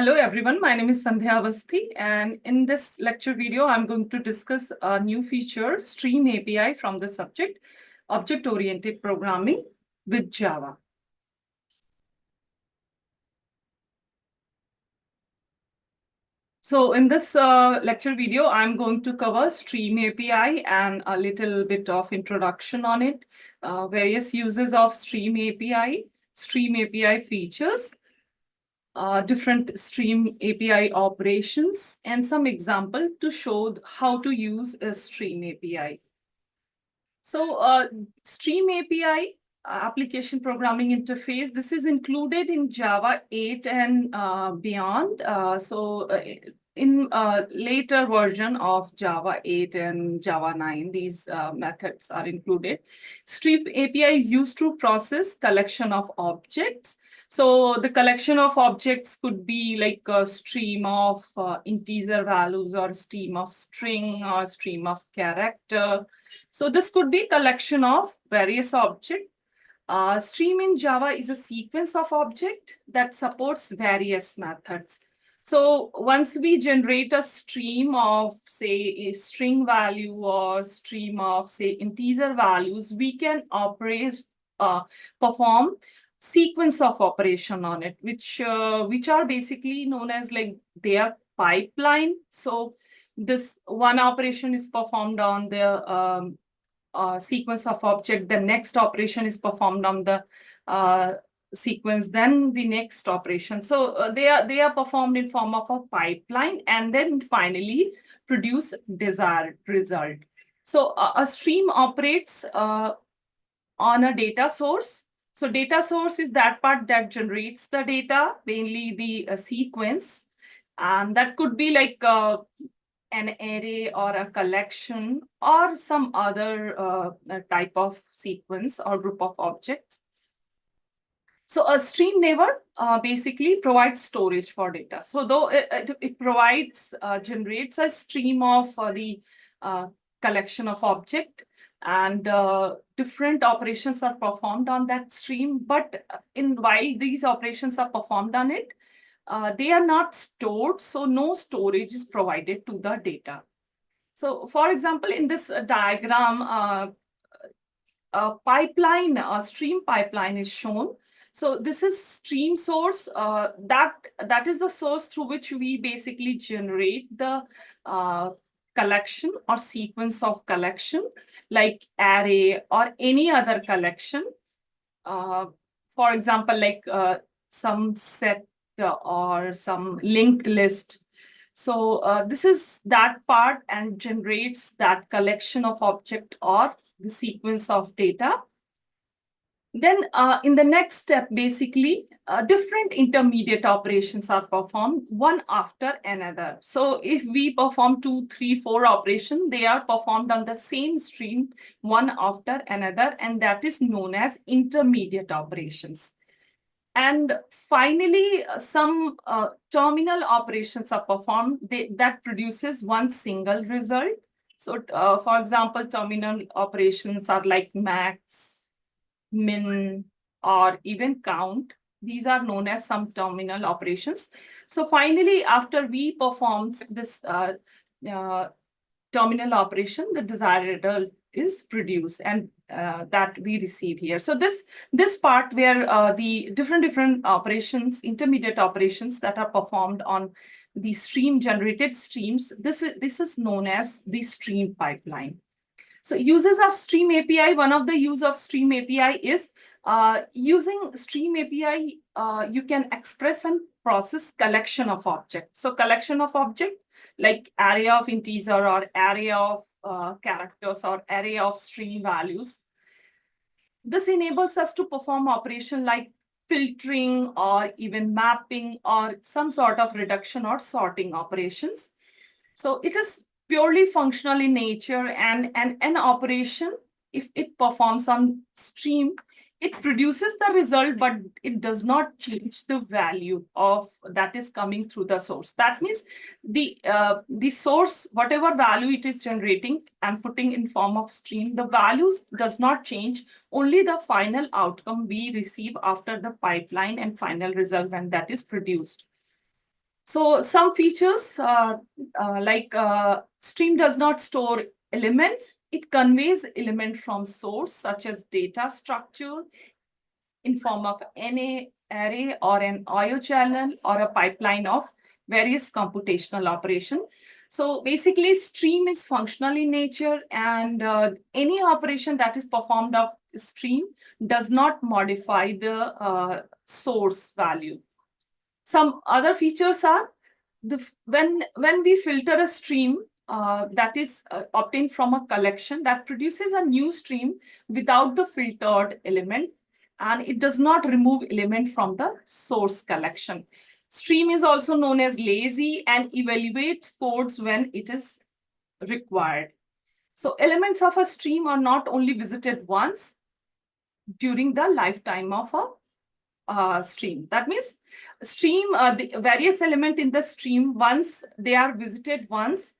Hello everyone, my name is Sandhya Avasthi, and in this lecture video, I'm going to discuss a new feature, Stream API from the subject, Object-Oriented Programming with Java. So in this lecture video, I'm going to cover Stream API and a little bit of introduction on it, various uses of Stream API features, different Stream API operations, and some example to show how to use a Stream API. So Stream API application programming interface, this is included in Java 8 and beyond. In later version of Java 8 and Java 9, these methods are included. Stream API is used to process collection of objects. So the collection of objects could be like a stream of integer values or stream of string or stream of character. So this could be collection of various objects. Stream in Java is a sequence of objects that supports various methods. So once we generate a stream of, say, a string value or stream of, say, integer values, we can perform sequence of operation on it, which are basically known as like their pipeline. So this one operation is performed on the sequence of object, the next operation is performed on the sequence, then the next operation. So they are performed in form of a pipeline and then finally produce desired result. So a stream operates on a data source. So data source is that part that generates the data, mainly the sequence, and that could be like an array or a collection or some other type of sequence or group of objects. So a stream never basically provides storage for data. So though it provides, generates a stream of the collection of object, and different operations are performed on that stream. But while these operations are performed on it, they are not stored, so no storage is provided to the data. So for example, in this diagram, a stream pipeline is shown. So this is stream source, that is the source through which we basically generate the collection or sequence of collection, like array or any other collection. For example, like some set or some linked list. So this is that part and generates that collection of object or the sequence of data. Then in the next step, basically, different intermediate operations are performed one after another. So if we perform 2, 3, 4 operations, they are performed on the same stream one after another, and that is known as intermediate operations. And finally, some terminal operations are performed that produces one single result. So for example, terminal operations are like max, min, or even count. These are known as some terminal operations. So finally, after we perform this terminal operation, the desired result is produced, and that we receive here. So this part where the different operations, intermediate operations that are performed on the stream generated streams, this is known as the stream pipeline. So uses of Stream API, one of the use of Stream API is using Stream API, you can express and process collection of objects. So collection of object like array of integer or array of characters or array of string values. This enables us to perform operation like filtering or even mapping or some sort of reduction or sorting operations. So it is purely functional in nature, and an operation, if it performs on stream, it produces the result, but it does not change the value of that is coming through the source. That means the source, whatever value it is generating and putting in form of stream, the values does not change, only the final outcome we receive after the pipeline and final result when that is produced. So some features like stream does not store elements. It conveys element from source such as data structure in form of an array or an IO channel or a pipeline of various computational operation. So basically stream is functional in nature, and any operation that is performed of stream does not modify the source value. Some other features are when we filter a stream that is obtained from a collection that produces a new stream without the filtered element, and it does not remove element from the source collection. Stream is also known as lazy and evaluates codes when it is required. So elements of a stream are not only visited once during the lifetime of a stream. That means stream, the various element in the stream, once they are visited once,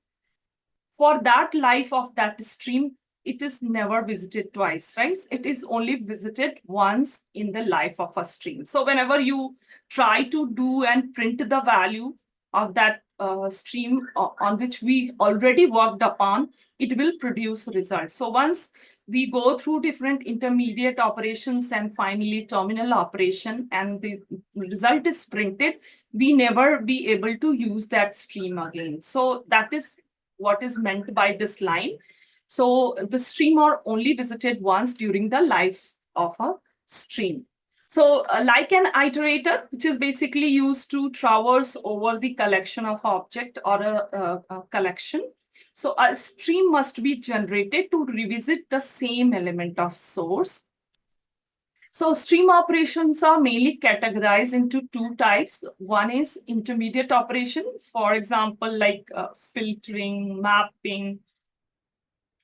for that life of that stream, it is never visited twice, right? It is only visited once in the life of a stream. So whenever you try to do and print the value of that stream on which we already worked upon, it will produce results. So once we go through different intermediate operations and finally terminal operation, and the result is printed, we never be able to use that stream again. So that is what is meant by this line. So the stream are only visited once during the life of a stream. So like an iterator, which is basically used to traverse over the collection of object or a collection. So a stream must be generated to revisit the same element of source. So stream operations are mainly categorized into two types. One is intermediate operation, for example, like filtering, mapping.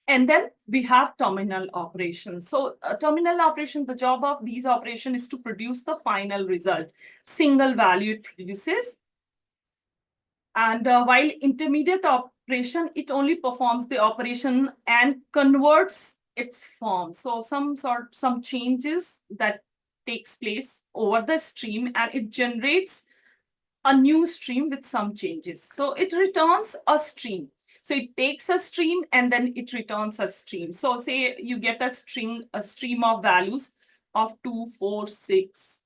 And then we have terminal operations. So terminal operation, the job of these operations is to produce the final result, single value it produces. And while intermediate operation, it only performs the operation and converts its form. So some changes that takes place over the stream, and it generates a new stream with some changes. So it returns a stream. So it takes a stream and then it returns a stream. So say you get a stream of values of 2, 4, 6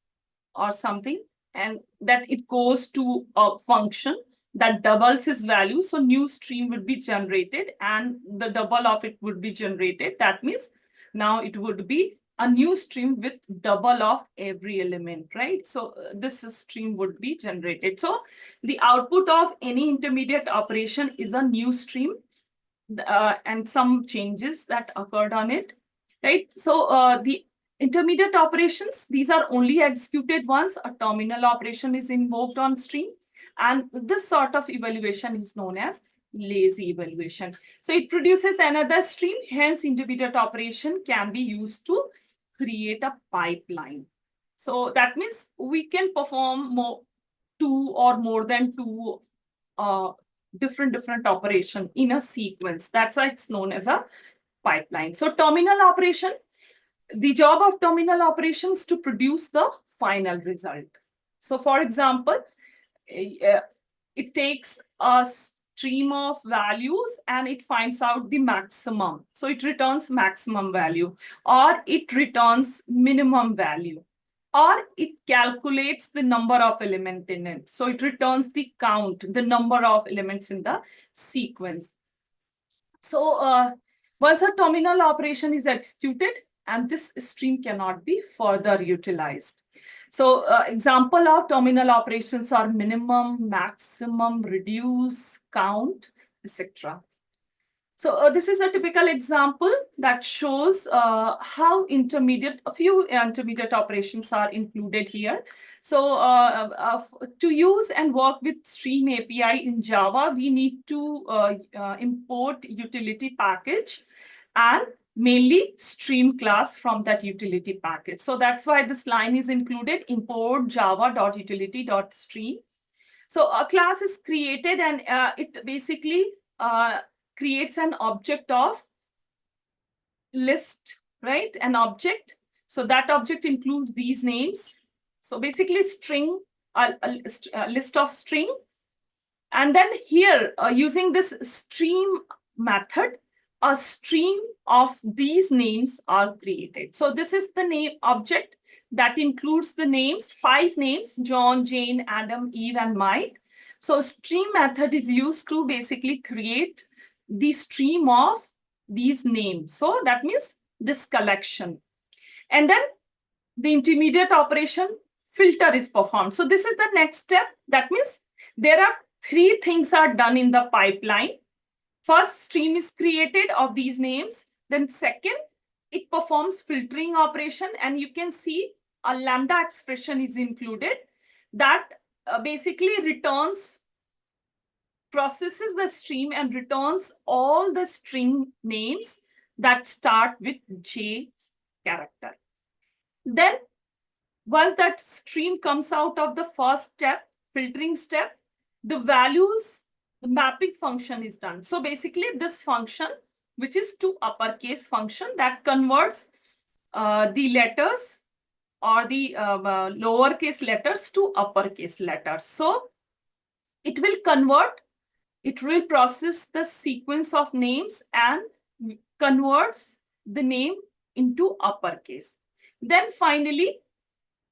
or something, and that it goes to a function that doubles its value. So new stream would be generated and the double of it would be generated. That means now it would be a new stream with double of every element, right? So this stream would be generated. So the output of any intermediate operation is a new stream and some changes that occurred on it, right? So the intermediate operations, these are only executed once a terminal operation is invoked on stream. And this sort of evaluation is known as lazy evaluation. So it produces another stream, hence intermediate operation can be used to create a pipeline. So that means we can perform two or more than two different operation in a sequence. That's why it's known as a pipeline. So terminal operation, the job of terminal operation is to produce the final result. So for example, it takes a stream of values and it finds out the maximum. So it returns maximum value, or it returns minimum value, or it calculates the number of elements in it. So it returns the count, the number of elements in the sequence. So once a terminal operation is executed, and this stream cannot be further utilized. So example of terminal operations are minimum, maximum, reduce, count, etc. So this is a typical example that shows how a few intermediate operations are included here. So to use and work with Stream API in Java, we need to import utility package and mainly stream class from that utility package. So that's why this line is included, import java.utility.stream. So a class is created and it basically creates an object of list, right? An object. So that object includes these names. So basically string, a list of string And then here, using this stream method, a stream of these names are created. So this is the name object that includes the names, 5 names, John, Jane, Adam, Eve, and Mike. So stream method is used to basically create the stream of these names. So that means this collection. And then the intermediate operation filter is performed. So this is the next step. That means there are 3 things are done in the pipeline. First, stream is created of these names. Then second, it performs filtering operation, and you can see a lambda expression is included that basically processes the stream and returns all the string names that start with J character. Then once that stream comes out of the first step, filtering step, the mapping function is done. So basically this function, which is to uppercase function, that converts the letters or the lowercase letters to uppercase letters. So it will process the sequence of names and converts the name into uppercase. Then finally,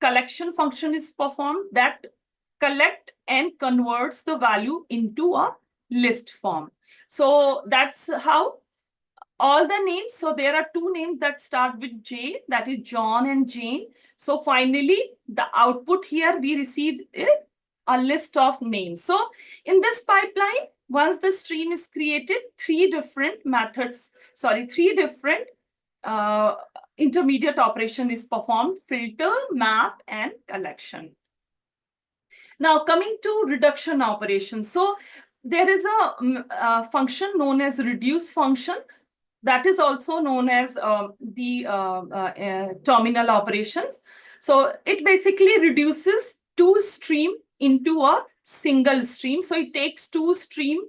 collection function is performed that collect and converts the value into a list form. So that's how all the names. So there are 2 names that start with J, that is John and Jane. So finally, the output here we received a list of names. So in this pipeline, once the stream is created, 3 different methods, 3 different intermediate operation is performed: filter, map, and collection. Now coming to reduction operations. So there is a function known as reduce function, that is also known as the terminal operations. So it basically reduces 2 stream into a single stream. So it takes 2 strings,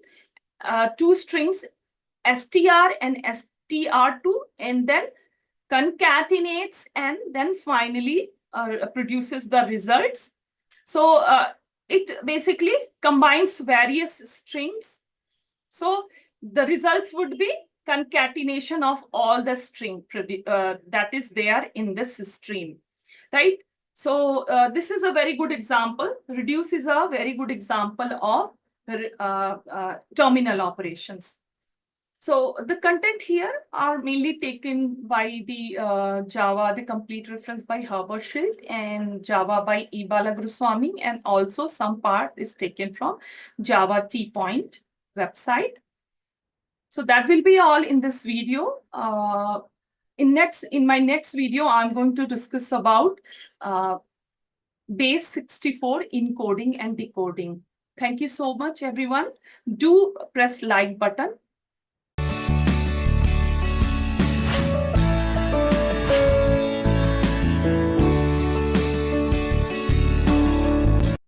str and str2, and then concatenates, and then finally produces the results. So it basically combines various strings. So the results would be concatenation of all the string that is there in this stream, right? So this is a very good example. Reduce is a very good example of terminal operations. So the content here are mainly taken by the Java, the complete reference by Herbert Schild, and Java by E. Balagurusammy, and also some part is taken from Java T-Point website. So that will be all in this video. In my next video, I'm going to discuss about base 64 encoding and decoding. Thank you so much, everyone. Do press like button